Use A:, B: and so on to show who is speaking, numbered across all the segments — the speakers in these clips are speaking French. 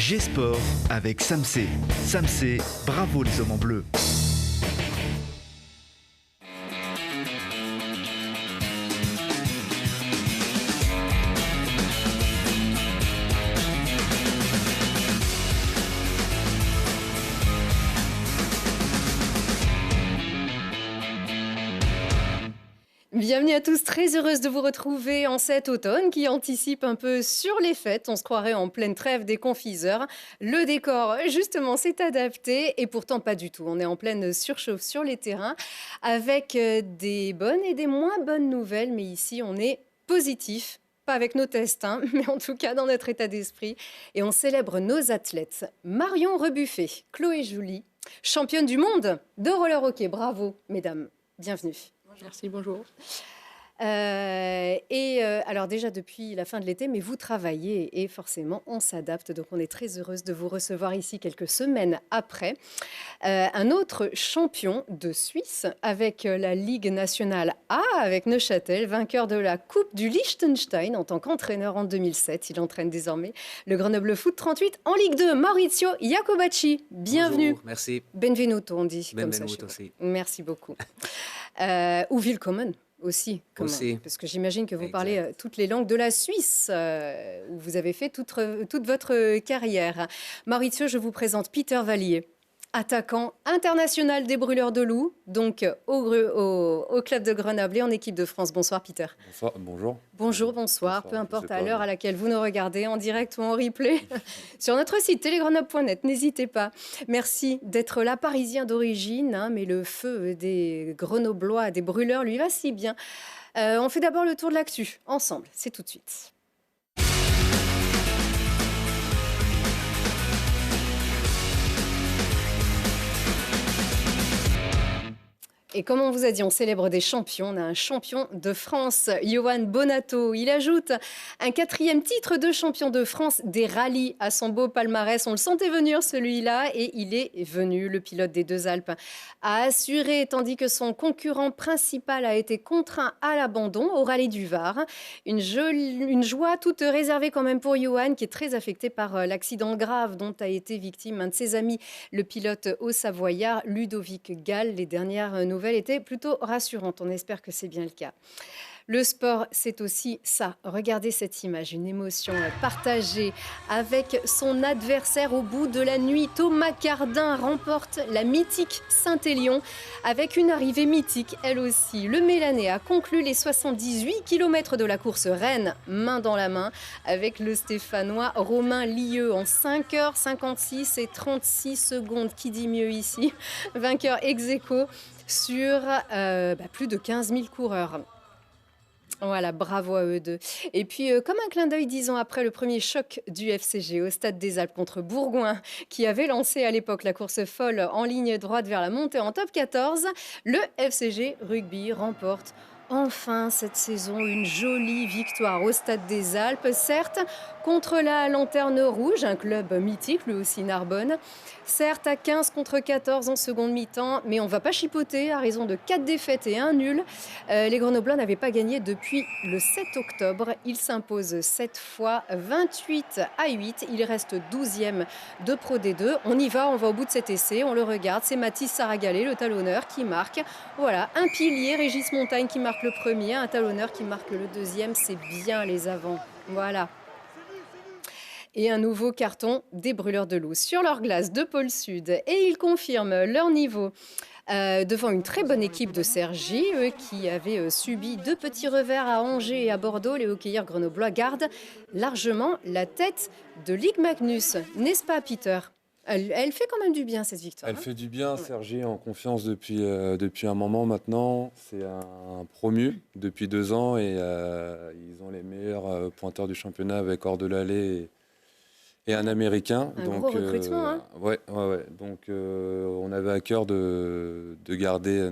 A: G-Sport avec Samsé. Samsé, bravo les hommes en bleu.
B: Bienvenue à tous, très heureuse de vous retrouver en cet automne qui anticipe un peu sur les fêtes. On se croirait en pleine trêve des confiseurs. Le décor, justement, s'est adapté et pourtant pas du tout. On est en pleine surchauffe sur les terrains avec des bonnes et des moins bonnes nouvelles. Mais ici, on est positif. Pas avec nos tests, hein, mais en tout cas dans notre état d'esprit. Et on célèbre nos athlètes. Marion Rebuffet, Chloé Julie, championne du monde de roller hockey. Bravo, mesdames. Bienvenue.
C: Merci, bonjour.
B: Alors déjà depuis la fin de l'été, mais vous travaillez et forcément on s'adapte. Donc on est très heureuse de vous recevoir ici quelques semaines après. Un autre champion de Suisse avec la Ligue nationale A, avec Neuchâtel, vainqueur de la Coupe du Liechtenstein en tant qu'entraîneur en 2007. Il entraîne désormais le Grenoble Foot 38 en Ligue 2. Maurizio Iacobacci, bienvenue.
D: Bonjour, merci.
B: Benvenuto, on dit comme ça.
D: Benvenuto aussi.
B: Merci beaucoup. Ou willkommen. Aussi, parce que j'imagine que vous parlez toutes les langues de la Suisse, où vous avez fait toute votre carrière. Maurizio, je vous présente Peter Vallier, attaquant international des Brûleurs de Loups, donc au club de Grenoble et en équipe de France. Bonsoir Peter.
E: Bonsoir, bonjour.
B: Bonjour, bonsoir, peu importe à l'heure à laquelle vous nous regardez, en direct ou en replay, sur notre site télégrenoble.net, n'hésitez pas. Merci d'être là, parisien d'origine, hein, mais le feu des Grenoblois, des Brûleurs, lui va si bien. On fait d'abord le tour de l'actu, ensemble, c'est tout de suite. Et comme on vous a dit, on célèbre des champions. On a un champion de France, Johan Bonato. Il ajoute un 4e titre de champion de France des rallyes à son beau palmarès. On le sentait venir celui-là et il est venu. Le pilote des Deux Alpes a assuré, tandis que son concurrent principal a été contraint à l'abandon au rallye du Var. Une joie toute réservée quand même pour Johan, qui est très affecté par l'accident grave dont a été victime un de ses amis, le pilote haut-savoyard Ludovic Gall. Les dernières nouvelles était plutôt rassurante. On espère que c'est bien le cas. Le sport, c'est aussi ça. Regardez cette image, une émotion partagée avec son adversaire au bout de la nuit. Thomas Cardin remporte la mythique Saint-Élion avec une arrivée mythique, elle aussi. Le Mélanais a conclu les 78 km de la course Rennes, main dans la main, avec le Stéphanois Romain Lieu en 5h56 et 36 secondes. Qui dit mieux ici? Vainqueur ex aequo sur plus de 15 000 coureurs. Voilà, bravo à eux deux. Et puis, comme un clin d'œil 10 ans après le premier choc du FCG au Stade des Alpes contre Bourgoin, qui avait lancé à l'époque la course folle en ligne droite vers la montée en top 14, le FCG Rugby remporte enfin cette saison une jolie victoire au Stade des Alpes, certes contre la Lanterne Rouge, un club mythique, lui aussi Narbonne, certes à 15 contre 14 en seconde mi-temps, mais on ne va pas chipoter à raison de 4 défaites et 1 nul. Les Grenoblois n'avaient pas gagné depuis le 7 octobre. Ils s'imposent cette fois 28-8. Il reste 12e de Pro D2. On y va, on va au bout de cet essai, on le regarde. C'est Mathis Saragalé, le talonneur, qui marque. Voilà, un pilier, Régis Montagne qui marque le premier, un talonneur qui marque le deuxième. C'est bien les avants. Voilà. Et un nouveau carton des Brûleurs de Loups sur leur glace de pôle sud. Et ils confirment leur niveau devant une très bonne équipe de Cergy, qui avait subi 2 petits revers à Angers et à Bordeaux. Les hockeyeurs grenoblois gardent largement la tête de Ligue Magnus. N'est-ce pas, Peter ? Elle fait quand même du bien, cette victoire.
E: Elle fait du bien, Cergy en confiance depuis un moment maintenant. C'est un promu depuis 2 ans et ils ont les meilleurs pointeurs du championnat avec Ordelallé et un Américain.
B: Un gros recrutement, hein.
E: Ouais. Donc, on avait à cœur de garder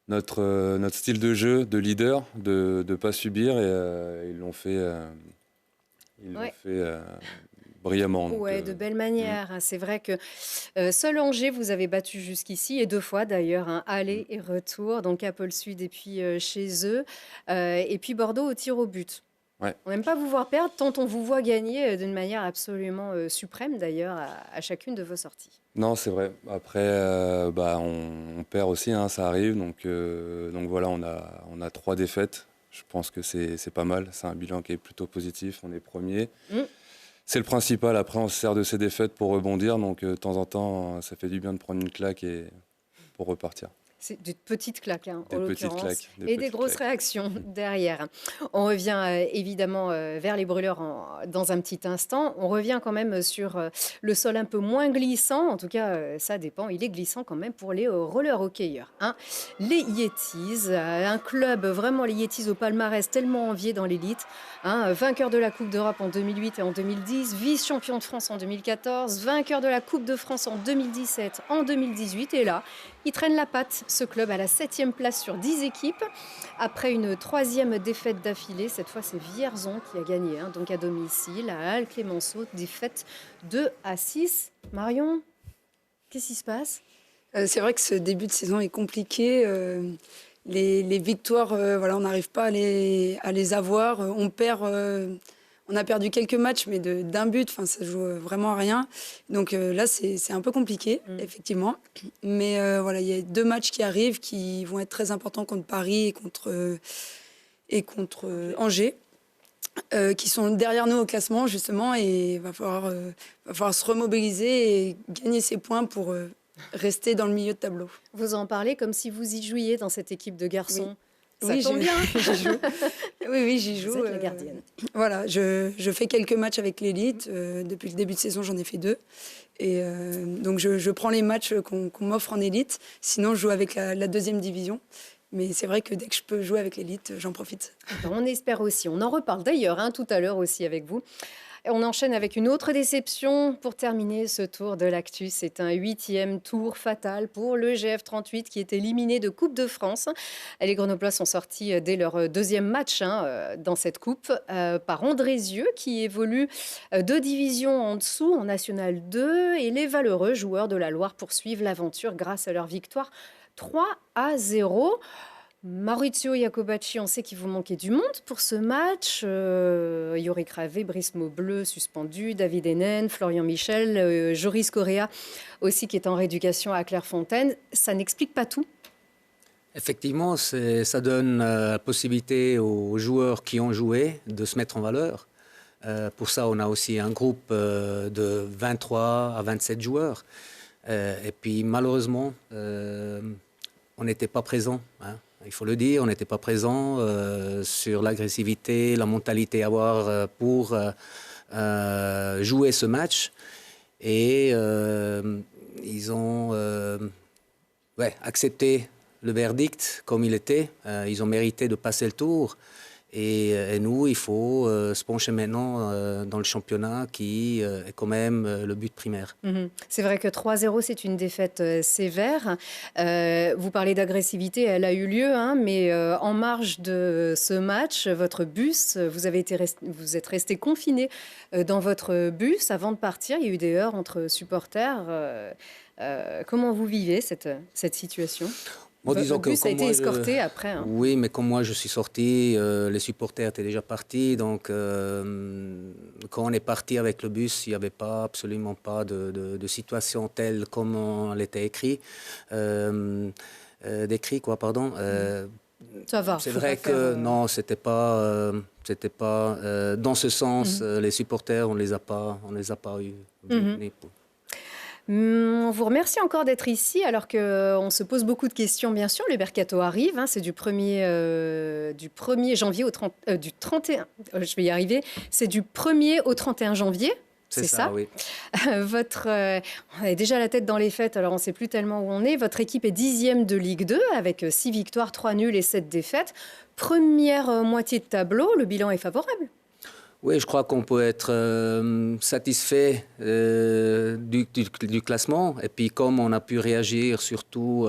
E: notre style de jeu de leader, de ne pas subir. Et ils l'ont fait, brillamment.
B: Ouais, de belle manière. C'est vrai que seul Angers, vous avez battu jusqu'ici, et 2 fois d'ailleurs, hein, aller et retour, donc à Pôle Sud et puis chez eux. Et puis Bordeaux au tir au but.
E: Ouais.
B: On n'aime pas vous voir perdre, tant on vous voit gagner d'une manière absolument suprême d'ailleurs à chacune de vos sorties.
E: Non, c'est vrai. Après, on perd aussi, hein, ça arrive. Donc voilà, on a 3 défaites. Je pense que c'est pas mal. C'est un bilan qui est plutôt positif. On est premier.
B: Mm.
E: C'est le principal. Après, on se sert de ces défaites pour rebondir. Donc de temps en temps, ça fait du bien de prendre une claque et pour repartir.
B: C'est des petites claques, hein,
E: Des
B: en
E: petites
B: l'occurrence,
E: claques, des
B: et des
E: petites
B: grosses
E: claques.
B: réactions derrière. On revient évidemment vers les brûleurs dans un petit instant. On revient quand même sur le sol un peu moins glissant. En tout cas, ça dépend. Il est glissant quand même pour les roller hockeyeurs, hein. Les Yetis, un club vraiment, les Yetis au palmarès tellement envié dans l'élite, hein, vainqueur de la Coupe d'Europe en 2008 et en 2010, vice-champion de France en 2014, vainqueur de la Coupe de France en 2017, en 2018, et là, il traîne la patte, ce club, à la 7e place sur 10 équipes. Après une 3e défaite d'affilée, cette fois c'est Vierzon qui a gagné, hein, donc à domicile, à Halle-Clémenceau, défaite 2-6. Marion, qu'est-ce qui se passe?
C: C'est vrai que ce début de saison est compliqué. Les victoires, voilà, on n'arrive pas à les avoir. On a perdu quelques matchs, mais d'un but, ça joue vraiment à rien. Donc là, c'est un peu compliqué, effectivement. Mais voilà, il y a 2 matchs qui arrivent qui vont être très importants contre Paris et contre Angers, qui sont derrière nous au classement, justement. Et il va falloir se remobiliser et gagner ces points pour rester dans le milieu de tableau.
B: Vous en parlez comme si vous y jouiez dans cette équipe de garçons. Ça
C: Oui,
B: tombe bien.
C: j'y joue. Oui, j'y joue.
B: Vous êtes la gardienne.
C: Voilà, je fais quelques matchs avec l'élite. Depuis le début de saison, j'en ai fait 2. Et donc, je prends les matchs qu'on m'offre en élite. Sinon, je joue avec la 2e division. Mais c'est vrai que dès que je peux jouer avec l'élite, j'en profite.
B: On espère aussi. On en reparle d'ailleurs, hein, tout à l'heure aussi avec vous. Et on enchaîne avec une autre déception pour terminer ce tour de l'actu. C'est un 8e tour fatal pour le GF38 qui est éliminé de Coupe de France. Les Grenoblois sont sortis dès leur 2e match, hein, dans cette coupe, par Andrézieux qui évolue 2 divisions en dessous en National 2. Et les valeureux joueurs de la Loire poursuivent l'aventure grâce à leur victoire 3-0. Maurizio Iacobacci, on sait qu'il vous manquait du monde pour ce match. Yorick Ravé, Brice Maubleu suspendu, David Hennen, Florian Michel, Joris Correa aussi qui est en rééducation à Clairefontaine. Ça n'explique pas tout.
D: Effectivement, ça donne la possibilité aux joueurs qui ont joué de se mettre en valeur. Pour ça, on a aussi un groupe de 23 à 27 joueurs. Et puis malheureusement, on n'était pas présent, hein. Il faut le dire, on n'était pas présent sur l'agressivité, la mentalité à avoir pour jouer ce match. Et ils ont accepté le verdict comme il était. Ils ont mérité de passer le tour. Et nous, il faut se pencher maintenant dans le championnat qui est quand même le but primaire.
B: C'est vrai que 3-0, c'est une défaite sévère. Vous parlez d'agressivité, elle a eu lieu, hein, mais en marge de ce match, votre bus, vous êtes resté confiné dans votre bus avant de partir. Il y a eu des heurts entre supporters. Comment vous vivez cette situation ? Le bus a été escorté après. Hein.
D: Oui, mais comme moi je suis sorti, les supporters étaient déjà partis. Donc quand on est parti avec le bus, il n'y avait absolument pas de situation telle comme on l'était décrit, quoi, pardon.
B: Ça va.
D: C'est vrai que non, c'était pas dans ce sens. Les supporters, on les a pas eu.
B: On vous remercie encore d'être ici alors qu'on se pose beaucoup de questions, bien sûr. Le mercato arrive, hein, c'est du 1er janvier au 31. Je vais y arriver. C'est du 1er au 31 janvier. C'est ça,
D: oui.
B: On est déjà la tête dans les fêtes, alors on ne sait plus tellement où on est. Votre équipe est 10e de Ligue 2 avec 6 victoires, 3 nuls et 7 défaites. Première moitié de tableau, le bilan est favorable.
D: Oui, je crois qu'on peut être satisfait du classement. Et puis, comme on a pu réagir, surtout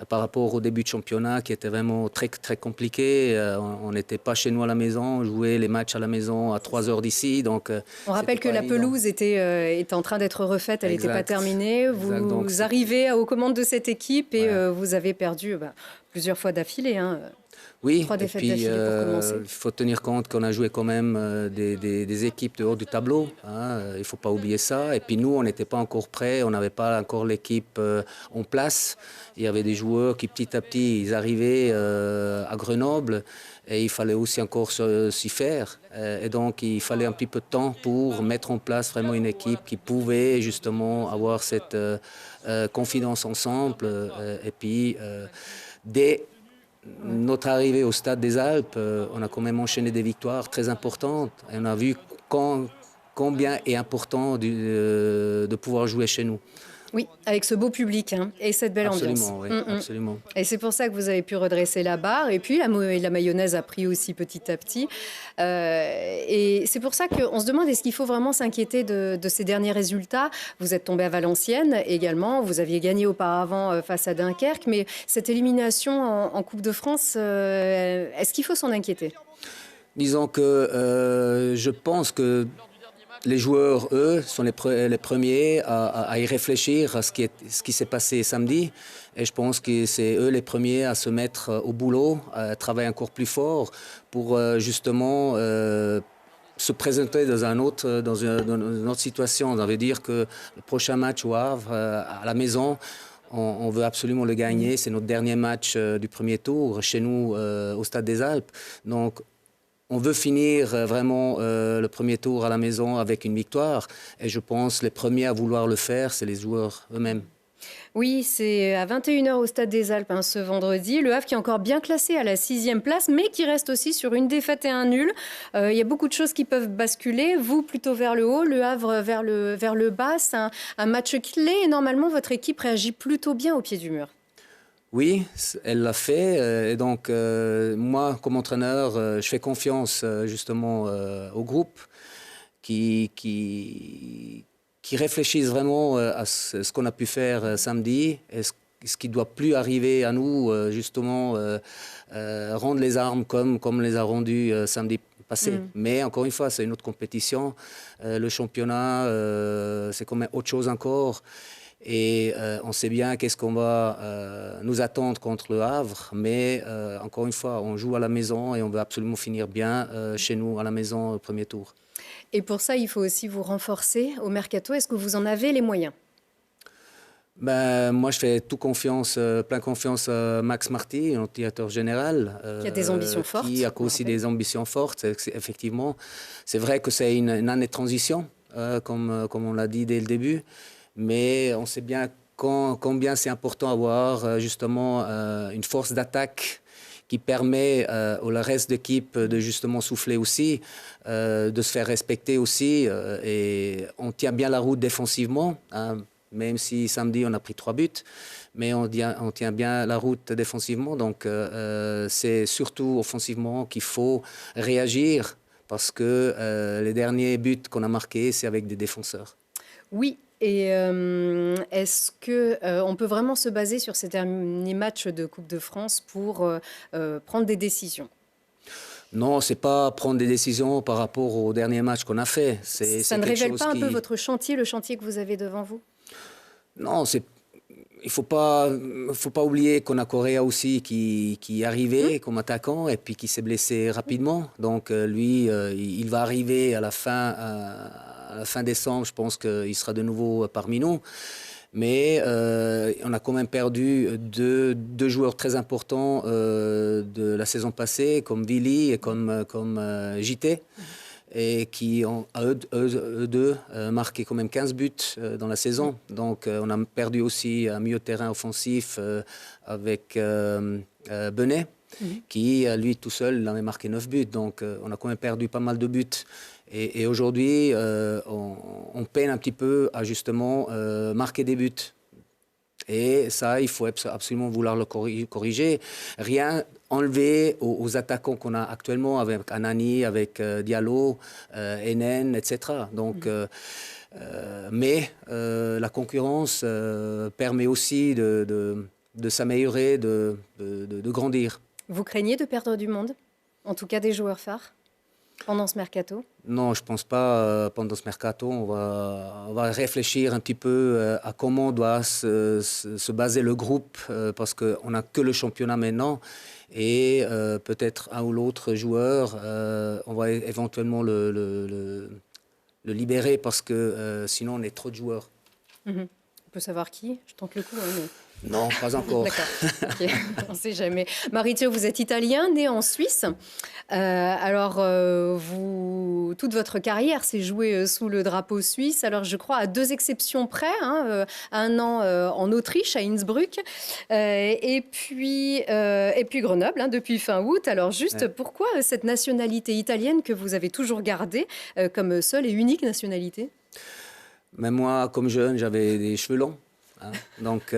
D: par rapport au début de championnat, qui était vraiment très, très compliqué. On n'était pas chez nous à la maison, on jouait les matchs à la maison à 3 heures d'ici. Donc,
B: on rappelle que la pelouse était en train d'être refaite, elle n'était pas terminée. Vous arrivez aux commandes de cette équipe et vous avez perdu plusieurs fois d'affilée. Hein.
D: Oui,
B: 3
D: et
B: défaites
D: puis
B: d'affilée pour commencer.
D: il faut tenir compte qu'on a joué quand même des équipes de haut du tableau. Hein, il ne faut pas oublier ça. Et puis nous, on n'était pas encore prêts, on n'avait pas encore l'équipe en place. Il y avait des joueurs qui petit à petit, ils arrivaient à Grenoble et il fallait aussi encore s'y faire. Et donc il fallait un petit peu de temps pour mettre en place vraiment une équipe qui pouvait justement avoir cette confidence ensemble. Et puis dès notre arrivée au Stade des Alpes, on a quand même enchaîné des victoires très importantes. Et on a vu combien est important de pouvoir jouer chez nous.
B: Oui, avec ce beau public hein, et cette belle ambiance.
D: Absolument, oui,
B: Mm, mm.
D: absolument.
B: Et c'est pour ça que vous avez pu redresser la barre. Et puis, la mayonnaise a pris aussi petit à petit. Et c'est pour ça qu'on se demande, est-ce qu'il faut vraiment s'inquiéter de ces derniers résultats? Vous êtes tombé à Valenciennes également. Vous aviez gagné auparavant face à Dunkerque. Mais cette élimination en Coupe de France, est-ce qu'il faut s'en inquiéter?
D: Disons que je pense que les joueurs, eux, sont les premiers à y réfléchir à ce qui s'est passé samedi. Et je pense que c'est eux les premiers à se mettre au boulot, à travailler encore plus fort pour justement se présenter dans une autre situation. Ça veut dire que le prochain match au Havre, à la maison, on veut absolument le gagner. C'est notre dernier match du premier tour chez nous au Stade des Alpes. Donc, on veut finir vraiment le premier tour à la maison avec une victoire. Et je pense que les premiers à vouloir le faire, c'est les joueurs eux-mêmes.
B: Oui, c'est à 21h au Stade des Alpes ce vendredi. Le Havre qui est encore bien classé à la 6e place, mais qui reste aussi sur une défaite et un nul. Il y a beaucoup de choses qui peuvent basculer. Vous, plutôt vers le haut, le Havre vers le bas. C'est un match clé et normalement, votre équipe réagit plutôt bien au pied du mur.
D: Oui, elle l'a fait. Et donc, moi, comme entraîneur, je fais confiance justement au groupe qui réfléchissent vraiment à ce qu'on a pu faire samedi et ce qui ne doit plus arriver à nous, justement, rendre les armes comme on les a rendues samedi passé. Mais encore une fois, c'est une autre compétition. Le championnat, c'est quand même autre chose encore. Et on sait bien qu'est-ce qu'on va nous attendre contre le Havre, mais encore une fois, on joue à la maison et on veut absolument finir bien chez nous à la maison au premier tour.
B: Et pour ça, il faut aussi vous renforcer au mercato. Est-ce que vous en avez les moyens?
D: Ben, moi, je fais plein confiance à Max Marty, notre directeur général.
B: Qui a des ambitions fortes.
D: Qui a aussi des ambitions fortes, effectivement. C'est vrai que c'est une année de transition, comme on l'a dit dès le début. Mais on sait bien combien c'est important d'avoir justement une force d'attaque qui permet au reste d'équipe de justement souffler aussi, de se faire respecter aussi. Et on tient bien la route défensivement, hein, même si samedi on a pris 3 buts. Mais on tient bien la route défensivement. Donc c'est surtout offensivement qu'il faut réagir parce que les derniers buts qu'on a marqués, c'est avec des défenseurs.
B: Oui. Et est-ce qu'on peut vraiment se baser sur ces derniers matchs de Coupe de France pour prendre des décisions? Non,
D: c'est pas prendre des décisions par rapport au dernier match qu'on a fait.
B: Ça ne révèle pas un peu votre chantier, le chantier que vous avez devant vous?
D: Non, il faut pas oublier qu'on a Correa aussi qui est arrivé comme attaquant et puis qui s'est blessé rapidement. Donc lui, il va arriver à la fin décembre. Je pense qu'il sera de nouveau parmi nous. Mais on a quand même perdu deux joueurs très importants de la saison passée, comme Vili et comme JT. Et qui ont, eux deux, marqué quand même 15 buts dans la saison. Donc, on a perdu aussi un milieu de terrain offensif avec Benet, qui, lui, tout seul, il avait marqué 9 buts. Donc, on a quand même perdu pas mal de buts. Et aujourd'hui, on peine un petit peu à, justement, marquer des buts. Et ça, il faut absolument vouloir le corriger. Rien enlever aux attaquants qu'on a actuellement avec Anani, avec Diallo, Enen, etc. Donc, mais la concurrence permet aussi de s'améliorer, de grandir.
B: Vous craignez de perdre du monde? En tout cas des joueurs phares? pendant ce mercato?
D: Non, je ne pense pas pendant ce mercato. On va réfléchir un petit peu à comment doit se baser le groupe parce qu'on n'a que le championnat maintenant et peut-être un ou l'autre joueur, on va éventuellement le libérer parce que sinon on est trop de joueurs.
B: On peut savoir qui? Je tente le coup.
D: Non, pas encore.
B: D'accord, okay. On ne sait jamais. Maurizio, vous êtes italien, né en Suisse. Alors, toute votre carrière s'est jouée sous le drapeau suisse. Alors, je crois à 2 exceptions près, un an en Autriche, à Innsbruck, et puis Grenoble, depuis fin août. Alors, juste, pourquoi cette nationalité italienne que vous avez toujours gardée comme seule et unique nationalité?
D: Même moi, comme jeune, j'avais des cheveux longs. Donc,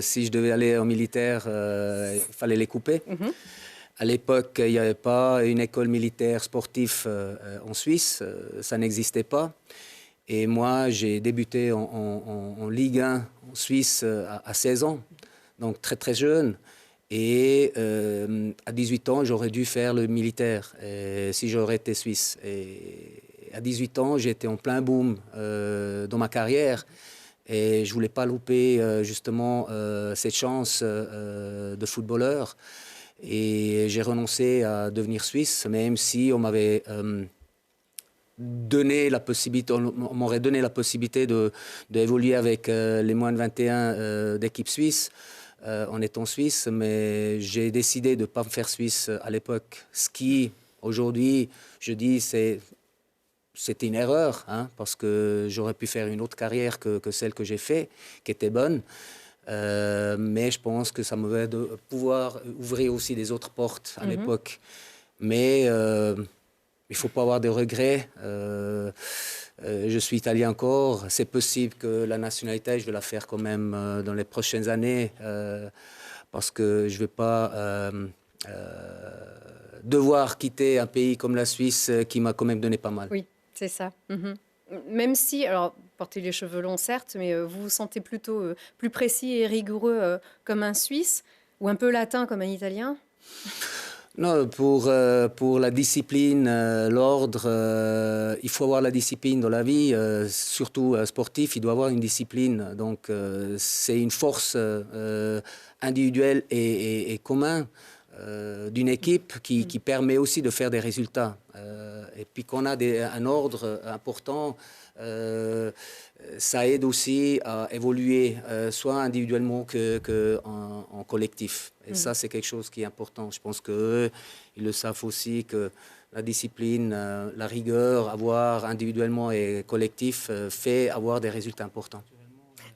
D: si je devais aller en militaire, il fallait les couper. À l'époque, il n'y avait pas une école militaire sportive en Suisse. Ça n'existait pas. Et moi, j'ai débuté en Ligue 1 en Suisse à 16 ans. Donc, très, très jeune. Et à 18 ans, j'aurais dû faire le militaire si j'aurais été suisse. Et à 18 ans, j'étais en plein boom dans ma carrière. Et je ne voulais pas louper justement cette chance de footballeur. Et j'ai renoncé à devenir suisse, même si on m'avait donné la possibilité, on m'aurait donné la possibilité d'évoluer avec les moins de 21 d'équipe suisse en étant suisse. Mais j'ai décidé de ne pas me faire suisse à l'époque. Ce qui, aujourd'hui, je dis, c'était une erreur, parce que j'aurais pu faire une autre carrière que celle que j'ai faite, qui était bonne. Mais je pense que ça m'aurait de pouvoir ouvrir aussi des autres portes à l'époque. Mais il ne faut pas avoir de regrets. Je suis italien encore. C'est possible que la nationalité, je vais la faire quand même dans les prochaines années, parce que je ne vais pas devoir quitter un pays comme la Suisse qui m'a quand même donné pas mal.
B: Oui. C'est ça. Même si, alors, porter les cheveux longs, certes, mais vous vous sentez plutôt plus précis et rigoureux comme un Suisse ou un peu latin comme un Italien?
D: Non, pour la discipline, l'ordre, il faut avoir la discipline dans la vie, surtout sportif, il doit avoir une discipline. Donc, c'est une force individuelle et commune d'une équipe qui permet aussi de faire des résultats. Et puis qu'on a un ordre important, ça aide aussi à évoluer, soit individuellement qu'en collectif. Et ça, c'est quelque chose qui est important. Je pense qu'eux, ils le savent aussi, que la discipline, la rigueur, avoir individuellement et collectif, fait avoir des résultats importants.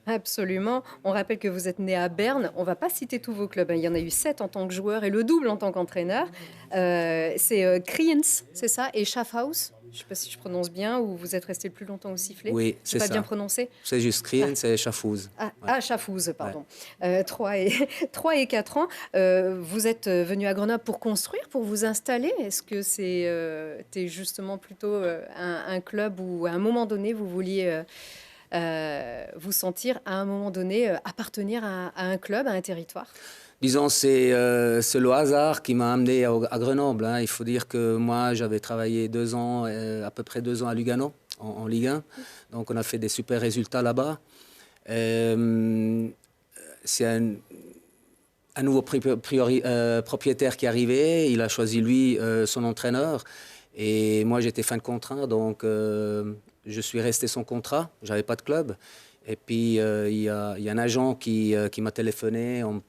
B: Absolument. On rappelle que vous êtes né à Berne. On ne va pas citer tous vos clubs. Il y en a eu 7 en tant que joueur et le double en tant qu'entraîneur. C'est Kriens, c'est ça, et Schaffhaus. Je ne sais pas si je prononce bien, ou vous êtes resté le plus longtemps au sifflet.
D: Oui, c'est ça.
B: Pas bien prononcé.
D: C'est juste Kriens et Schaffhaus.
B: Schaffhaus, pardon. 3 et 4 ans. Vous êtes venu à Grenoble pour construire, pour vous installer. Est-ce que c'était justement plutôt un club où, à un moment donné, vous vouliez... vous sentir à un moment donné appartenir à un club, à un territoire?
D: Disons, c'est le hasard qui m'a amené à Grenoble. Il faut dire que moi, j'avais travaillé 2 ans, à peu près 2 ans à Lugano, en Ligue 1. Donc, on a fait des super résultats là-bas. C'est un nouveau propriétaire qui est arrivé. Il a choisi, lui, son entraîneur. Et moi, j'étais fin de contrat, donc je suis resté sans contrat. Je n'avais pas de club. Et puis, il y a un agent qui m'a téléphoné en me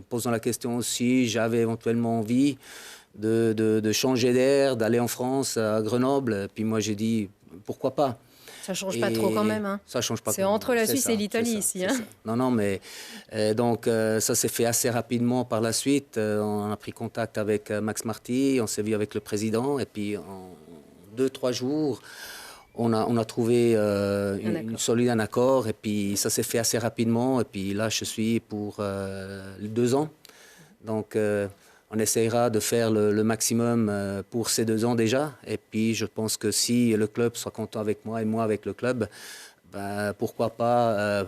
D: posant la question si j'avais éventuellement envie de changer d'air, d'aller en France, à Grenoble. Et puis moi, j'ai dit, pourquoi pas?
B: Ça ne change pas trop quand même.
D: Ça change pas.
B: C'est entre la Suisse et l'Italie ici.
D: Non, mais donc ça s'est fait assez rapidement par la suite. On a pris contact avec Max Marty, on s'est vu avec le président. Et puis, en 2-3 jours... On a trouvé un accord et puis ça s'est fait assez rapidement. Et puis là, je suis pour 2 ans. Donc, on essaiera de faire le maximum pour ces 2 ans déjà. Et puis, je pense que si le club soit content avec moi et moi avec le club, pourquoi pas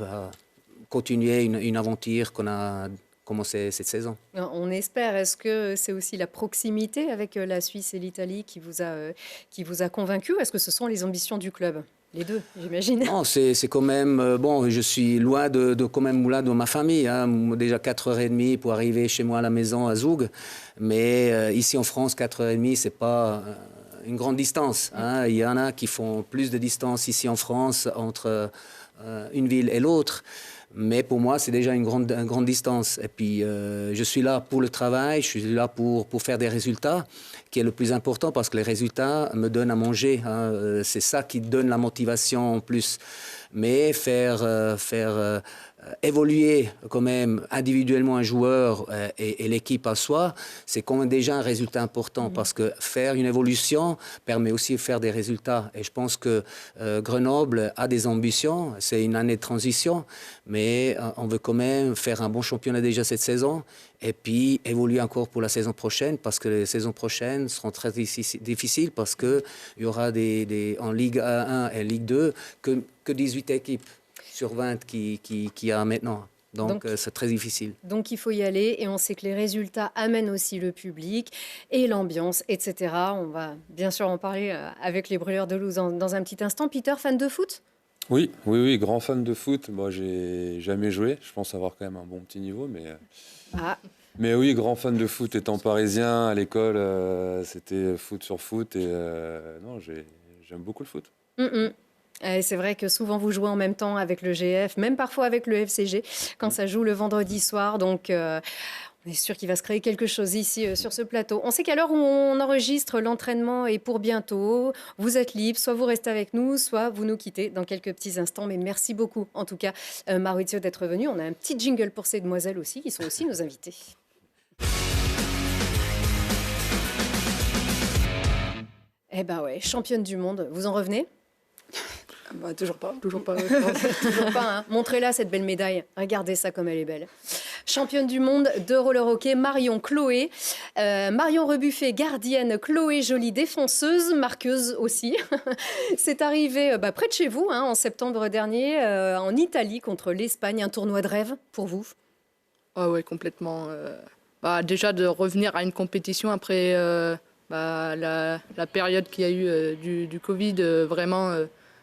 D: continuer une aventure qu'on commencer cette saison.
B: On espère. Est-ce que c'est aussi la proximité avec la Suisse et l'Italie qui vous a convaincu? Est-ce que ce sont les ambitions du club? Les deux, j'imagine.
D: Non, c'est quand même... bon, je suis loin quand même loin de ma famille. Hein, déjà 4h30 pour arriver chez moi à la maison à Zoug. Mais ici en France, 4h30, c'est pas une grande distance. Hein. Il y en a qui font plus de distance ici en France entre une ville et l'autre. Mais pour moi, c'est déjà une grande distance. Et puis, je suis là pour le travail, je suis là pour faire des résultats, qui est le plus important, parce que les résultats me donnent à manger. Hein. C'est ça qui donne la motivation en plus. Mais faire évoluer quand même individuellement un joueur et l'équipe à soi, c'est quand même déjà un résultat important, parce que faire une évolution permet aussi de faire des résultats. Et je pense que Grenoble a des ambitions, c'est une année de transition, mais on veut quand même faire un bon championnat déjà cette saison et puis évoluer encore pour la saison prochaine, parce que les saisons prochaines seront très difficiles, parce qu'il y aura en Ligue 1 et Ligue 2 que 18 équipes sur 20 qui y a maintenant. Donc c'est très difficile.
B: Donc il faut y aller, et on sait que les résultats amènent aussi le public et l'ambiance, etc. On va bien sûr en parler avec les Brûleurs de Louze dans un petit instant. Peter, fan de foot?
E: Oui, grand fan de foot. Moi, j'ai jamais joué. Je pense avoir quand même un bon petit niveau, mais oui, grand fan de foot. Étant parisien, à l'école, c'était foot sur foot, et non, j'aime beaucoup le foot.
B: Et c'est vrai que souvent vous jouez en même temps avec le GF, même parfois avec le FCG, quand ça joue le vendredi soir. Donc on est sûr qu'il va se créer quelque chose ici sur ce plateau. On sait qu'à l'heure où on enregistre, l'entraînement est pour bientôt. Vous êtes libre, soit vous restez avec nous, soit vous nous quittez dans quelques petits instants. Mais merci beaucoup, en tout cas, Maurizio, d'être venu. On a un petit jingle pour ces demoiselles aussi, qui sont aussi nos invités. Eh ben ouais, championne du monde, vous en revenez?
C: Toujours pas.
B: Toujours pas, hein. Montrez-la, cette belle médaille. Regardez ça comme elle est belle. Championne du monde de roller hockey, Marion Chloé. Marion Rebuffet, gardienne. Chloé Joly, défenseuse, marqueuse aussi. C'est arrivé près de chez vous, hein, en septembre dernier, en Italie, contre l'Espagne. Un tournoi de rêve pour vous?
F: Ah ouais, complètement. Déjà de revenir à une compétition après la période qu'il y a eu du Covid, vraiment...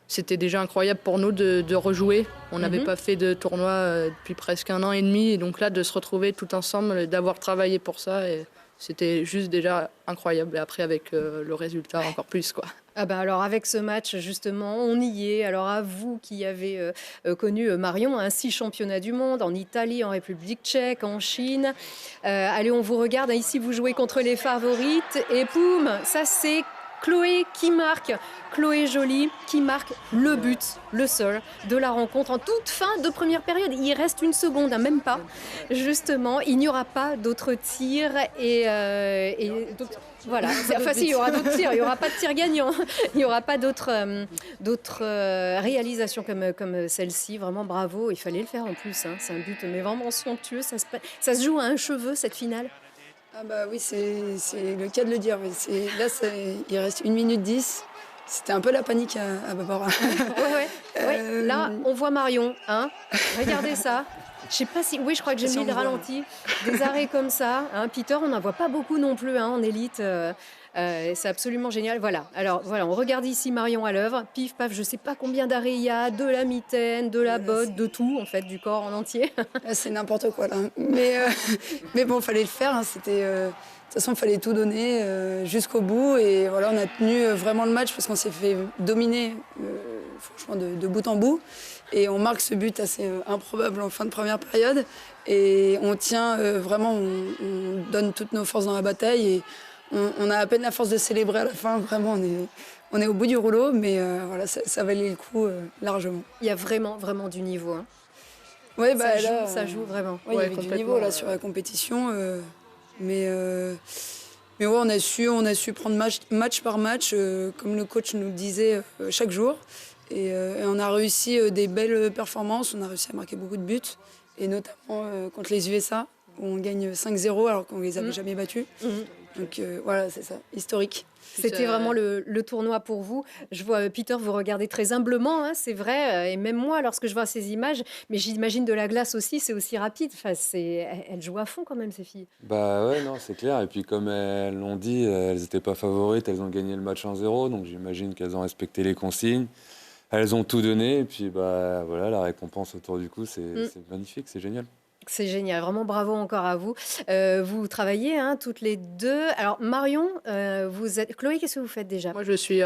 F: C'était déjà incroyable pour nous de rejouer. On n'avait pas fait de tournoi depuis presque 1 an et demi. Et donc là, de se retrouver tout ensemble, d'avoir travaillé pour ça, et c'était juste déjà incroyable. Et après, avec le résultat, encore plus, quoi.
B: Alors avec ce match, justement, on y est. Alors à vous qui avez connu Marion, 6 championnats du monde, en Italie, en République tchèque, en Chine. Allez, on vous regarde. Ici, vous jouez contre les favorites. Et poum, ça c'est Chloé qui marque. Chloé Joly qui marque le but, le seul, de la rencontre en toute fin de première période. Il reste 1 seconde, hein, même pas. Justement, il n'y aura pas d'autres tirs. Et donc, voilà. Enfin, si, il y aura d'autres tirs. Il n'y aura pas de tir gagnant. Il n'y aura pas d'autres réalisations comme celle-ci. Vraiment, bravo. Il fallait le faire en plus. Hein. C'est un but mais vraiment somptueux. Ça se joue à un cheveu, cette finale.
C: Oui, c'est le cas de le dire. Là, il reste 1 minute 10. C'était un peu la panique à Barbara.
B: Ouais. Là, on voit Marion. Hein. Regardez ça. Je sais pas si... Oui, je crois que j'ai mis le ralenti. Des arrêts comme ça. Hein. Peter, on n'en voit pas beaucoup non plus en élite. C'est absolument génial. Voilà. Alors, voilà, on regarde ici Marion à l'œuvre. Pif, paf, je ne sais pas combien d'arrêts il y a. De la mitaine, de la botte, de tout, en fait, du corps en entier.
C: C'est n'importe quoi, là. Mais bon, il fallait le faire. Hein. De toute façon, il fallait tout donner jusqu'au bout. Et voilà, on a tenu vraiment le match parce qu'on s'est fait dominer, franchement, de bout en bout. Et on marque ce but assez improbable en fin de première période. Et on tient vraiment, on donne toutes nos forces dans la bataille. Et on a à peine la force de célébrer à la fin. Vraiment, on est au bout du rouleau. Mais voilà, ça valait le coup largement.
B: Il y a vraiment, vraiment du niveau. Hein.
C: Ouais,
B: ça joue vraiment.
C: Ouais, il y avait du niveau là, sur la compétition. Mais ouais, on a su prendre match par match, comme le coach nous le disait chaque jour. Et on a réussi des belles performances, on a réussi à marquer beaucoup de buts. Et notamment contre les USA, où on gagne 5-0 alors qu'on ne les avait jamais battus. Donc voilà, c'est ça, historique.
B: C'était vraiment le tournoi pour vous. Je vois, Peter, vous regardez très humblement, hein, c'est vrai. Et même moi, lorsque je vois ces images, mais j'imagine de la glace aussi, c'est aussi rapide. Enfin, elles jouent à fond quand même, ces filles.
E: Bah ouais, non, c'est clair. Et puis comme elles l'ont dit, elles n'étaient pas favorites, elles ont gagné le match 1-0, donc j'imagine qu'elles ont respecté les consignes. Elles ont tout donné, et puis bah voilà, la récompense autour du coup, c'est magnifique, c'est génial.
B: C'est génial, vraiment bravo encore à vous. Vous travaillez toutes les deux. Alors Marion, vous êtes... Chloé, qu'est-ce que vous faites déjà?
F: Moi, je suis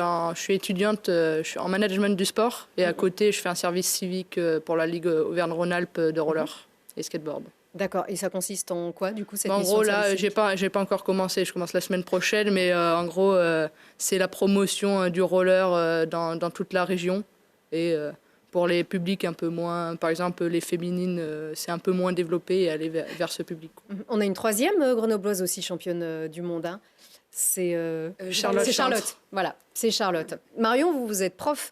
F: étudiante, je suis en management du sport et à côté, je fais un service civique pour la Ligue Auvergne-Rhône-Alpes de roller et skateboard.
B: D'accord, et ça consiste en quoi du coup cette
F: En
B: mission
F: gros,
B: de
F: là,
B: service civique
F: j'ai pas encore commencé, je commence la semaine prochaine, mais en gros, c'est la promotion du roller dans toute la région et pour les publics un peu moins, par exemple les féminines, c'est un peu moins développé et aller vers ce public.
B: On a une troisième grenobloise aussi championne du monde. Hein. C'est
F: Charlotte.
B: C'est Charlotte. Voilà, c'est Charlotte. Marion, vous êtes prof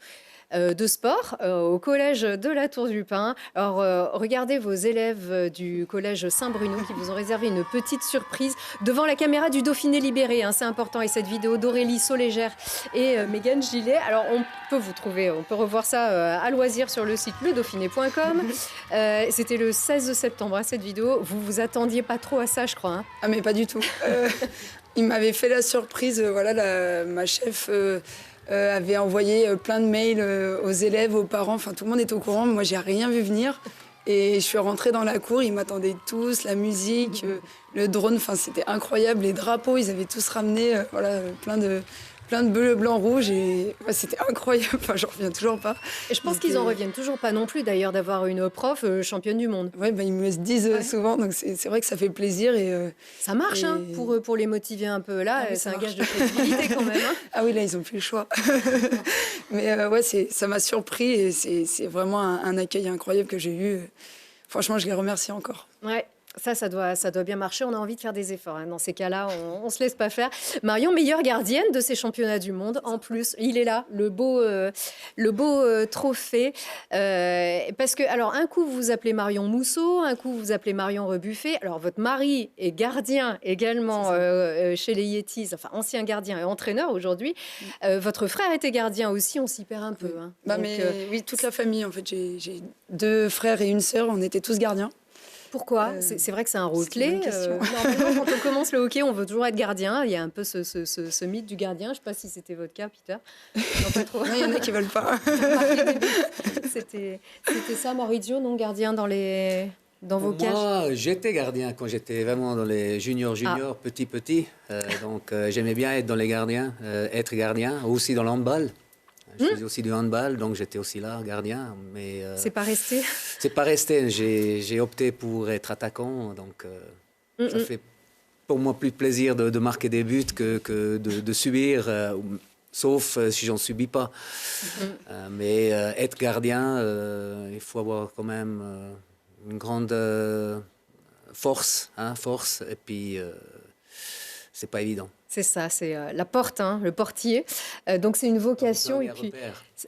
B: de sport au collège de la Tour du Pin. Alors, regardez vos élèves du collège Saint-Bruno qui vous ont réservé une petite surprise devant la caméra du Dauphiné libéré. Hein, c'est important. Et cette vidéo d'Aurélie Solégère et Mégane Gillet. Alors, on peut revoir ça à loisir sur le site ledauphiné.com. C'était le 16 septembre, cette vidéo. Vous vous attendiez pas trop à ça, je crois. Hein.
C: Ah mais pas du tout. Il m'avait fait la surprise, ma chef avait envoyé plein de mails aux élèves, aux parents, enfin tout le monde est au courant, moi j'ai rien vu venir. Et je suis rentrée dans la cour, ils m'attendaient tous, la musique, le drone, enfin c'était incroyable, les drapeaux, ils avaient tous ramené, plein de bleu, blanc, rouge, et c'était incroyable, enfin j'en reviens toujours pas.
B: Et je pense qu'ils en reviennent toujours pas non plus d'ailleurs d'avoir une prof championne du monde.
C: Ouais, ils me le disent souvent, donc c'est vrai que ça fait plaisir.
B: Ça marche pour les motiver un peu là, c'est un gage de crédibilité quand même. Hein.
C: Ah oui, là ils ont plus le choix. Mais ça m'a surpris et c'est vraiment un accueil incroyable que j'ai eu. Franchement, je les remercie encore.
B: Ouais. Ça doit bien marcher. On a envie de faire des efforts. Hein. Dans ces cas-là, on se laisse pas faire. Marion, meilleure gardienne de ces championnats du monde. En plus, il est là, le beau trophée. Parce que, alors, un coup, vous vous appelez Marion Mousseau, un coup, vous vous appelez Marion Rebuffet. Alors, votre mari est gardien également chez les Yetis, enfin, ancien gardien et entraîneur aujourd'hui. Votre frère était gardien aussi. On s'y perd un peu. Hein.
C: Oui, toute la famille, en fait. J'ai 2 frères et une sœur. On était tous gardiens.
B: Pourquoi c'est vrai que c'est un rôle clé. Normalement, quand on commence le hockey, on veut toujours être gardien. Il y a un peu ce mythe du gardien. Je ne sais pas si c'était votre cas, Peter.
C: Non, pas trop. Il y en a qui ne veulent pas.
B: C'était ça, Maurizio, non gardien dans vos cages?
D: Moi, j'étais gardien quand j'étais vraiment dans les juniors, petit. Donc, j'aimais bien être dans les gardiens, être gardien, aussi dans l'handball. Je faisais aussi du handball, donc j'étais aussi là, gardien. Mais
B: c'est pas resté.
D: C'est pas resté. J'ai opté pour être attaquant, donc ça fait pour moi plus plaisir de marquer des buts que de subir, sauf si j'en subis pas. Mais être gardien, il faut avoir quand même une grande force, et puis c'est pas évident.
B: C'est ça, c'est la porte, le portier. Donc c'est une vocation. Et puis,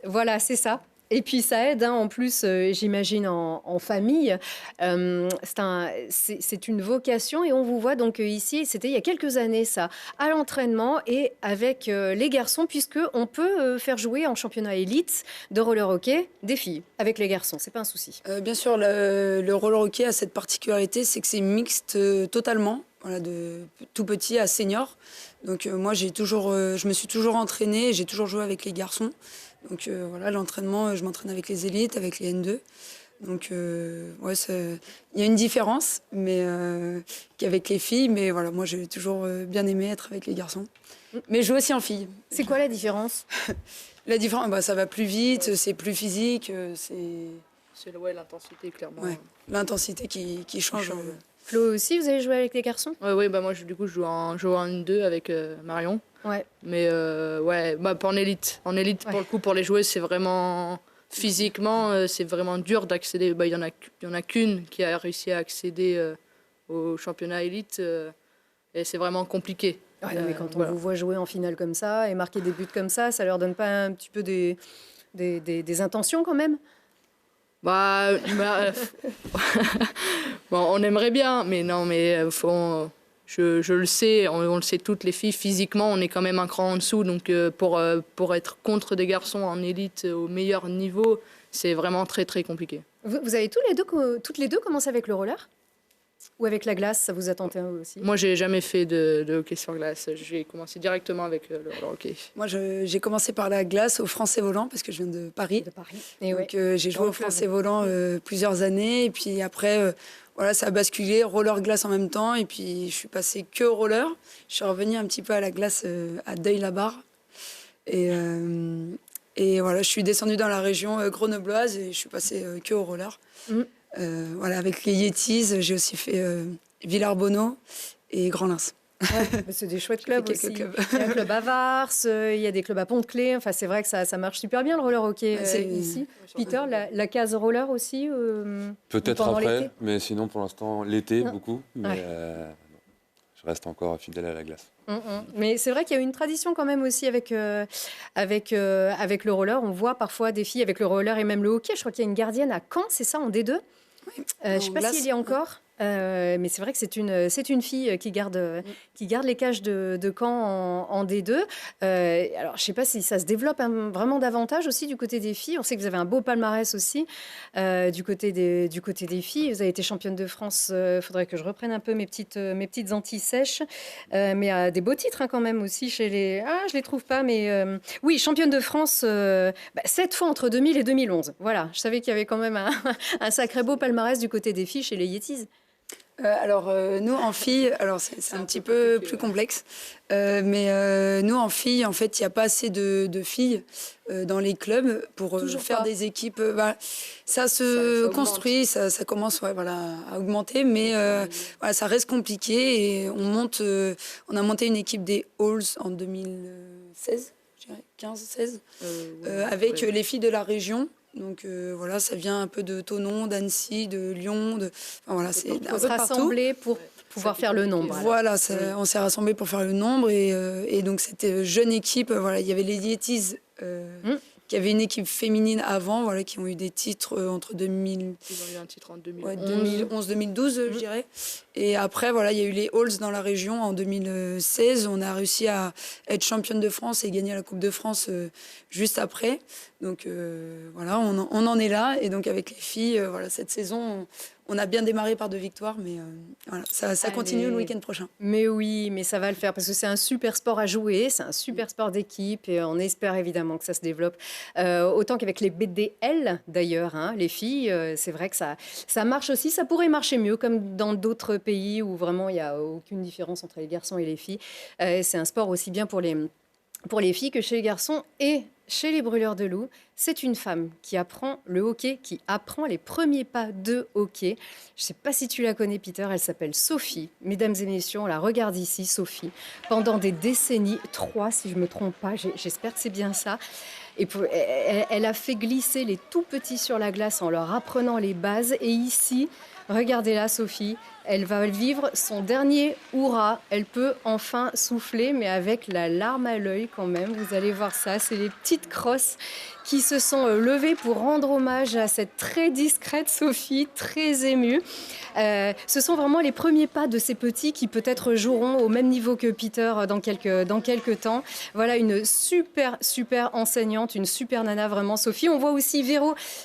B: voilà, c'est ça. Et puis ça aide, en plus, j'imagine, en famille. C'est une vocation et on vous voit donc ici, c'était il y a quelques années ça, à l'entraînement et avec les garçons, puisqu'on peut faire jouer en championnat élite de roller hockey des filles avec les garçons, c'est pas un souci.
C: Bien sûr, le roller hockey a cette particularité, c'est que c'est mixte totalement, de tout petit à senior. Donc moi, je me suis toujours entraînée, j'ai toujours joué avec les garçons. Donc l'entraînement, je m'entraîne avec les élites, avec les N2. Donc il y a une différence qu'avec les filles, mais voilà, moi j'ai toujours bien aimé être avec les garçons. Mais je joue aussi en filles.
B: C'est quoi la différence?
C: La différence, ça va plus vite, c'est plus physique,
F: c'est l'intensité clairement.
C: Ouais, l'intensité qui change.
B: Flo aussi, vous avez joué avec les garçons?
F: Oui, moi je joue en N2 avec Marion.
B: Ouais.
F: Mais pas en élite. En élite, pour le coup, pour les joueuses, c'est vraiment physiquement, c'est vraiment dur d'accéder. Il y en a qu'une qui a réussi à accéder au championnat élite et c'est vraiment compliqué.
B: Ouais, mais quand on vous voit jouer en finale comme ça et marquer des buts comme ça leur donne pas un petit peu des intentions quand même?
F: Bon, on aimerait bien, mais non, mais je le sais, on le sait toutes les filles, physiquement, on est quand même un cran en dessous. Donc pour être contre des garçons en élite au meilleur niveau, c'est vraiment très, très compliqué.
B: Vous avez toutes les deux commencé avec le roller? Ou avec la glace, ça vous a tenté aussi?
F: Moi, j'ai jamais fait de hockey sur glace. J'ai commencé directement avec le hockey.
C: Moi, j'ai commencé par la glace au Français Volant parce que je viens de Paris.
B: De Paris. Et
C: Donc,
B: ouais.
C: j'ai joué au Français Volant plusieurs années. Et puis après, voilà, ça a basculé, roller-glace en même temps. Et puis, je suis passée que au roller. Je suis revenue un petit peu à la glace à Deuil-la-Barre. Et voilà, je suis descendue dans la région grenobloise et je suis passée que au roller.
B: Mm.
C: Voilà, avec les Yetis, j'ai aussi fait Villarbonneau et Grand-Lens.
B: Ouais, mais c'est des chouettes clubs
C: quelques
B: aussi.
C: clubs.
B: Il y a un club à Vars, il y a des clubs à Pont-de-Clé. Enfin, c'est vrai que ça marche super bien le roller hockey
C: C'est-
B: ici. Peter, la case roller aussi
E: Peut-être
B: pendant
E: après,
B: l'été
E: mais sinon pour l'instant l'été
B: Non.
E: beaucoup. Mais
B: Ouais.
E: non, je reste encore fidèle à la glace.
B: Mais c'est vrai qu'il y a une tradition quand même aussi avec le roller. On voit parfois des filles avec le roller et même le hockey. Je crois qu'il y a une gardienne à Caen, c'est ça, en D2. Je ne sais pas
C: glace.
B: s'il y a encore. Mais c'est vrai que c'est une fille qui garde les cages de Caen en D2. Alors, je ne sais pas si ça se développe vraiment davantage aussi du côté des filles. On sait que vous avez un beau palmarès aussi du côté des filles. Vous avez été championne de France. Il faudrait que je reprenne un peu mes petites Antilles sèches. Mais des beaux titres quand même aussi chez les... Ah, je ne les trouve pas, mais oui, championne de France 7 fois entre 2000 et 2011. Voilà, je savais qu'il y avait quand même un sacré beau palmarès du côté des filles chez les Yetis.
C: Alors, nous, en filles, alors c'est un petit peu plus complexe, mais nous, en filles, en fait, il n'y a pas assez de filles dans les clubs pour
B: Toujours
C: faire
B: pas.
C: des équipes. Ça se
F: augmente.
C: construit, ça commence voilà, à augmenter, mais voilà, ça reste compliqué et on a monté une équipe des Halls en 2016, je dirais, 15-16, avec les filles de la région. Donc voilà, ça vient un peu de Thonon, d'Annecy, de Lyon. Enfin, voilà, c'est
B: Il
C: un
B: faut
C: peu
B: se
C: partout.
B: rassembler pour pouvoir faire le nombre. alors.
C: Voilà, on s'est rassemblés pour faire le nombre et donc c'était jeune équipe. Voilà, il y avait les Yetis qui avaient une équipe féminine avant, voilà, qui ont eu des titres entre 2000,
F: Ils ont eu un titre en 2011.
C: 2011-2012, je dirais. Et après, voilà, il y a eu les Halls dans la région en 2016. On a réussi à être championne de France et gagner la Coupe de France juste après. Donc voilà, on en est là. Et donc avec les filles, voilà, cette saison, on a bien démarré par 2 victoires, mais voilà, ça continue le week-end prochain.
B: Mais oui, mais ça va le faire parce que c'est un super sport à jouer, c'est un super sport d'équipe et on espère évidemment que ça se développe. Autant qu'avec les BDL d'ailleurs, hein, les filles, c'est vrai que ça marche aussi, ça pourrait marcher mieux comme dans d'autres pays où vraiment il n'y a aucune différence entre les garçons et les filles. C'est un sport aussi bien pour les filles que chez les garçons et chez les brûleurs de loups. C'est une femme qui apprend le hockey, qui apprend les premiers pas de hockey. Je ne sais pas si tu la connais, Peter, elle s'appelle Sophie. Mesdames et messieurs, on la regarde ici, Sophie, pendant des décennies, 3 si je ne me trompe pas, j'espère que c'est bien ça. Et elle a fait glisser les tout petits sur la glace en leur apprenant les bases. Et ici, regardez-la, Sophie, elle va vivre son dernier hurrah. Elle peut enfin souffler, mais avec la larme à l'œil quand même. Vous allez voir ça, c'est les petites crosses qui se sont levées pour rendre hommage à cette très discrète Sophie, très émue. Ce sont vraiment les premiers pas de ces petits qui peut-être joueront au même niveau que Peter dans quelques temps. Voilà une super enseignante, une super nana vraiment, Sophie. On voit aussi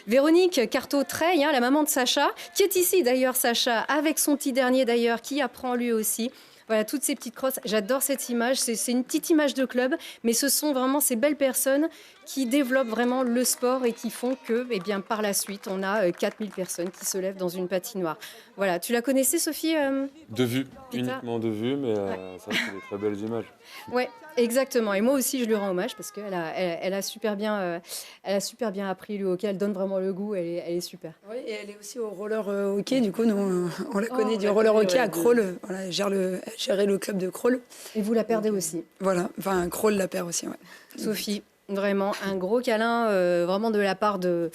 B: Véronique Carto-Treille, la maman de Sacha, qui est ici d'ailleurs, Sacha, avec son petit dernier d'ailleurs, qui apprend lui aussi. Voilà, toutes ces petites crosses. J'adore cette image. C'est une petite image de club, mais ce sont vraiment ces belles personnes qui développent vraiment le sport et qui font que, eh bien, par la suite, on a 4000 personnes qui se lèvent dans une patinoire. Voilà, tu la connaissais, Sophie
E: De vue,
B: Peter.
E: uniquement de vue, mais ça c'est des très belles images.
B: Ouais, exactement. Et moi aussi, je lui rends hommage parce qu'elle a super bien appris le hockey. Elle donne vraiment le goût. Elle est super.
C: Oui, et elle est aussi au roller hockey. Du coup, nous, on la connaît
B: on
C: du
B: la
C: roller
B: connaît,
C: hockey
B: ouais,
C: à Crolles. Voilà, elle gérait le club de Crolles.
B: Et vous la perdez aussi.
C: Voilà, enfin, Crolles la perd aussi, ouais.
B: Sophie, vraiment un gros câlin vraiment de la part de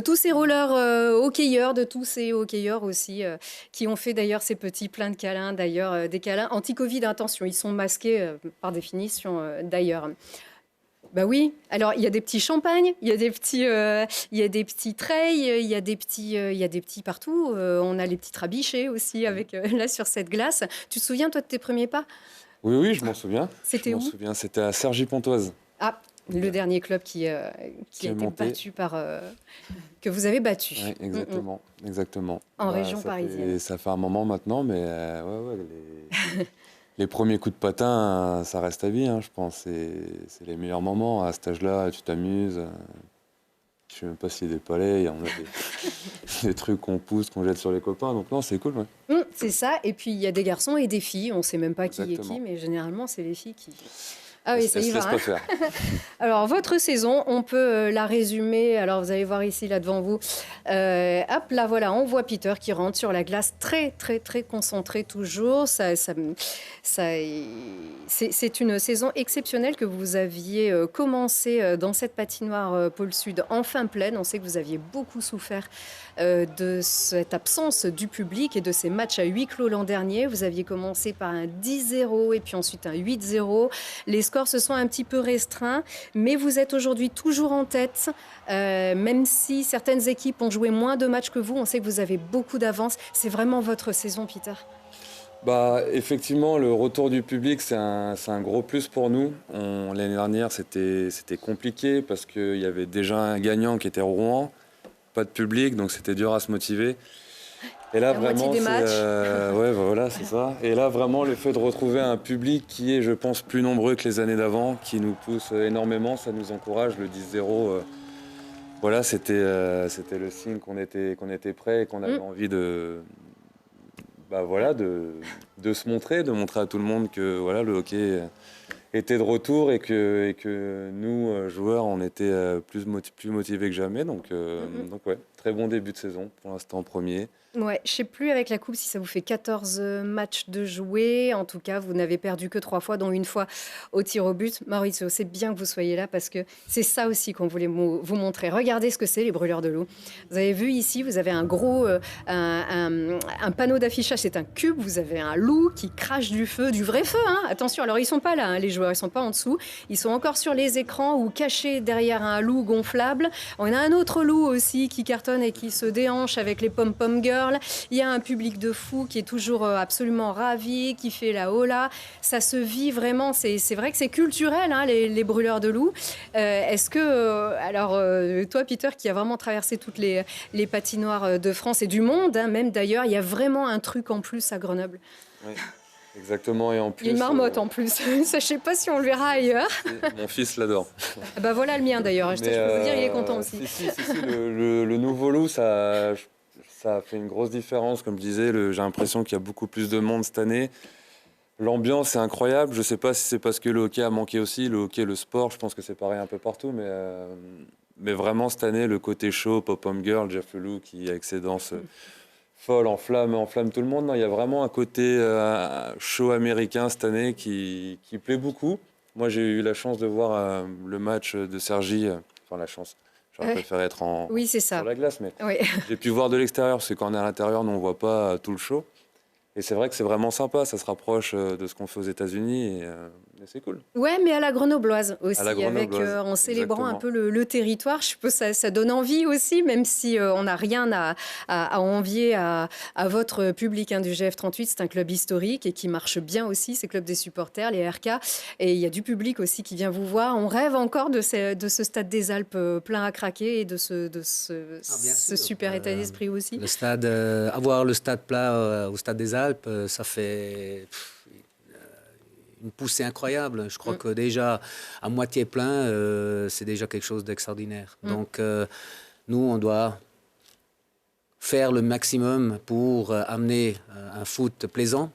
B: tous ces rollers hockeyeurs, de tous ces hockeyeurs aussi qui ont fait d'ailleurs ces petits pleins de câlins, d'ailleurs des câlins anti-Covid, attention, ils sont masqués par définition d'ailleurs. Bah oui. Alors il y a des petits champagnes, il y a des petits treilles, il y a des petits partout. On a les petits trabichets aussi avec là sur cette glace. Tu te souviens toi de tes premiers pas?
E: Oui, oui, je m'en souviens.
B: C'était
E: Je m'en
B: où?
E: souviens, c'était à Cergy-Pontoise.
B: Ah, le dernier club qui a
E: Qui est
B: été
E: monté.
B: battu que vous avez battu.
E: Oui, exactement, exactement.
B: En région
E: ça
B: parisienne.
E: ça fait un moment maintenant, mais les premiers coups de patin, ça reste à vie, hein, je pense. C'est les meilleurs moments. À cet âge-là, tu t'amuses. Je sais même pas s'il y a des palais, il y en a des trucs qu'on pousse, qu'on jette sur les copains. Donc non, c'est cool. Ouais.
B: C'est ça. Et puis il y a des garçons et des filles. On ne sait même pas qui est
E: Exactement.
B: qui, mais généralement c'est les filles qui. Ah oui,
E: Elle
B: ça y
E: se
B: va.
E: laisse
B: Hein.
E: pas faire.
B: Alors, votre saison, on peut la résumer. Alors, vous allez voir ici, là, devant vous. Hop, là, voilà, on voit Peter qui rentre sur la glace, très, très, très concentré toujours. C'est une saison exceptionnelle que vous aviez commencé dans cette patinoire Pôle Sud en fin pleine. On sait que vous aviez beaucoup souffert de cette absence du public et de ces matchs à huis clos l'an dernier. Vous aviez commencé par un 10-0 et puis ensuite un 8-0. Les scores se sont un petit peu restreints, mais vous êtes aujourd'hui toujours en tête. Même si certaines équipes ont joué moins de matchs que vous, on sait que vous avez beaucoup d'avance. C'est vraiment votre saison, Peter.
E: Bah, effectivement, le retour du public, c'est un gros plus pour nous. L'année dernière, c'était compliqué parce qu'il y avait déjà un gagnant qui était Rouen, pas de public, donc c'était dur à se motiver. Et là,
B: La moitié
E: vraiment,
B: des matchs.
E: ouais, voilà, c'est ça. Et là, vraiment, le fait de retrouver un public qui est, je pense, plus nombreux que les années d'avant, qui nous pousse énormément, ça nous encourage. Le 10-0, voilà, c'était le signe qu'on était prêt et qu'on avait envie de se montrer, de montrer à tout le monde que voilà, le hockey était de retour et que nous, joueurs, on était plus motivés que jamais. Donc ouais, très bon début de saison, pour l'instant premier.
B: Ouais, je ne sais plus avec la Coupe si ça vous fait 14 matchs de jouer. En tout cas, vous n'avez perdu que 3 fois, dont une fois au tir au but. Maurizio, c'est bien que vous soyez là parce que c'est ça aussi qu'on voulait vous montrer. Regardez ce que c'est, les brûleurs de loup. Vous avez vu ici, vous avez un gros un panneau d'affichage, c'est un cube. Vous avez un loup qui crache du feu, du vrai feu. Hein. Attention, alors ils ne sont pas là, hein, les joueurs, ils ne sont pas en dessous. Ils sont encore sur les écrans ou cachés derrière un loup gonflable. On a un autre loup aussi qui cartonne et qui se déhanche avec les pom-pom girls. Il y a un public de fous qui est toujours absolument ravi, qui fait la hola. Ça se vit vraiment. C'est vrai que c'est culturel, hein, les brûleurs de loups. Est-ce que, toi, Peter, qui a vraiment traversé toutes les patinoires de France et du monde, hein, même d'ailleurs, il y a vraiment un truc en plus à Grenoble.
E: Oui, exactement. Et en plus,
B: Il y a une marmotte en plus. Ça, je ne sais pas si on le verra ailleurs.
E: Mon fils l'adore.
B: Ah bah voilà le mien d'ailleurs. Je peux vous dire, il est content aussi.
E: Si, le nouveau loup, ça fait une grosse différence. Comme je disais, j'ai l'impression qu'il y a beaucoup plus de monde cette année. L'ambiance est incroyable. Je ne sais pas si c'est parce que le hockey a manqué aussi. Le hockey, le sport, je pense que c'est pareil un peu partout. Mais vraiment, cette année, le côté chaud, Pop-Home Girl, Jeff Leloup qui, avec ses danses folles, enflamme tout le monde. Non, il y a vraiment un côté chaud américain cette année qui plaît beaucoup. Moi, j'ai eu la chance de voir le match de Cergy. Enfin, la chance. J'aurais préféré être sur la glace, mais j'ai pu voir de l'extérieur, parce que quand on est à l'intérieur, nous, on ne voit pas tout le show. Et c'est vrai que c'est vraiment sympa, ça se rapproche de ce qu'on fait aux États-Unis, et c'est cool.
B: Ouais, mais à la grenobloise aussi, en célébrant
E: exactement.
B: un peu le territoire. Je suppose que ça donne envie aussi, même si on n'a rien à envier à votre public du GF38. C'est un club historique et qui marche bien aussi, c'est le club des supporters, les RK. Et il y a du public aussi qui vient vous voir. On rêve encore de ce stade des Alpes plein à craquer et de ce super état d'esprit aussi.
D: Le stade, avoir le stade plat au stade des Alpes, ça fait une poussée incroyable. Je crois que déjà, à moitié plein, c'est déjà quelque chose d'extraordinaire. Donc, nous, on doit faire le maximum pour amener un foot plaisant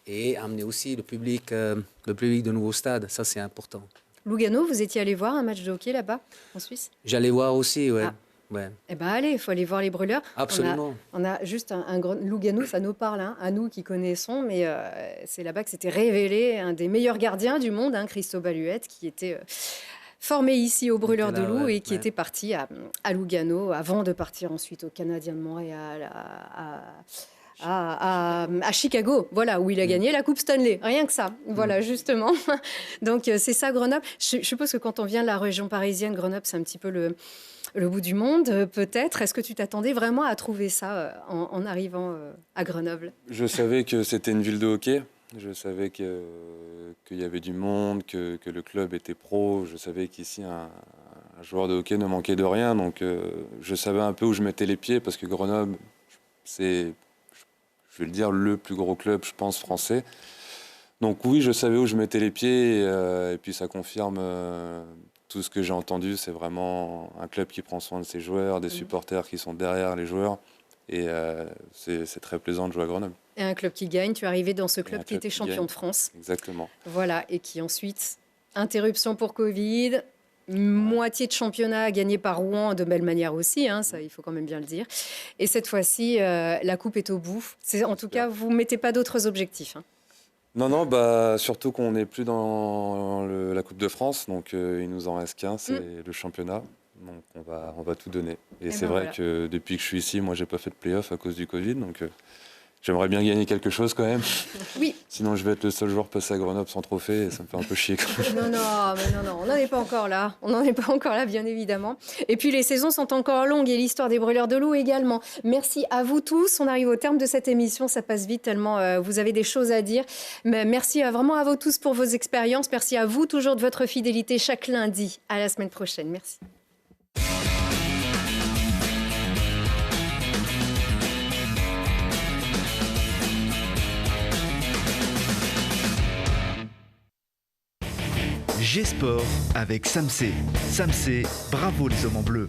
D: et amener aussi le public de nouveau stade. Ça, c'est important.
B: Lugano, vous étiez allé voir un match de hockey là-bas, en Suisse?
D: J'allais voir aussi, ouais.
B: Ah.
D: Ouais.
B: Eh bien, allez, il faut aller voir les brûleurs.
D: Absolument.
B: On a juste un grand... Lugano, ça nous parle, hein, à nous qui connaissons, mais c'est là-bas que s'était révélé un des meilleurs gardiens du monde, hein, Christo Baluette, qui était formé ici au Brûleurs de Loup et qui était parti à Lugano avant de partir ensuite au Canadien de Montréal, à Chicago, voilà, où il a gagné la Coupe Stanley. Rien que ça, voilà, justement. Donc, c'est ça, Grenoble. Je suppose que quand on vient de la région parisienne, Grenoble, c'est un petit peu le bout du monde, peut-être. Est-ce que tu t'attendais vraiment à trouver ça en arrivant à Grenoble?
E: Je savais que c'était une ville de hockey. Je savais qu'il y avait du monde, que le club était pro. Je savais qu'ici, un joueur de hockey ne manquait de rien. Donc, je savais un peu où je mettais les pieds parce que Grenoble, c'est, je vais le dire, le plus gros club, je pense, français. Donc oui, je savais où je mettais les pieds et puis ça confirme tout ce que j'ai entendu. C'est vraiment un club qui prend soin de ses joueurs, des supporters qui sont derrière les joueurs. Et c'est très plaisant de jouer à Grenoble.
B: Et un club qui gagne, tu es arrivé dans ce club qui
E: club
B: était
E: qui
B: champion
E: gagne.
B: de France.
E: Exactement.
B: Voilà, et qui ensuite, interruption pour Covid, moitié de championnat gagné par Rouen de belle manière aussi, hein, ça il faut quand même bien le dire. Et cette fois-ci, la coupe est au bout. En tout cas, vous ne mettez pas d'autres objectifs. Hein.
E: Non, surtout qu'on n'est plus dans la Coupe de France, donc il nous en reste qu'un, c'est le championnat. Donc on va tout donner. Et c'est vrai que depuis que je suis ici, moi j'ai pas fait de play-off à cause du Covid, donc j'aimerais bien gagner quelque chose quand même.
B: Oui.
E: Sinon je vais être le seul joueur passé à Grenoble sans trophée et ça me fait un peu chier.
B: Non, on n'en est pas encore là. On n'en est pas encore là, bien évidemment. Et puis les saisons sont encore longues et l'histoire des Brûleurs de Loup également. Merci à vous tous. On arrive au terme de cette émission. Ça passe vite tellement vous avez des choses à dire. Mais merci vraiment à vous tous pour vos expériences. Merci à vous toujours de votre fidélité chaque lundi. À la semaine prochaine. Merci.
A: G-Sport avec Samsé. Samsé, bravo les hommes en bleu.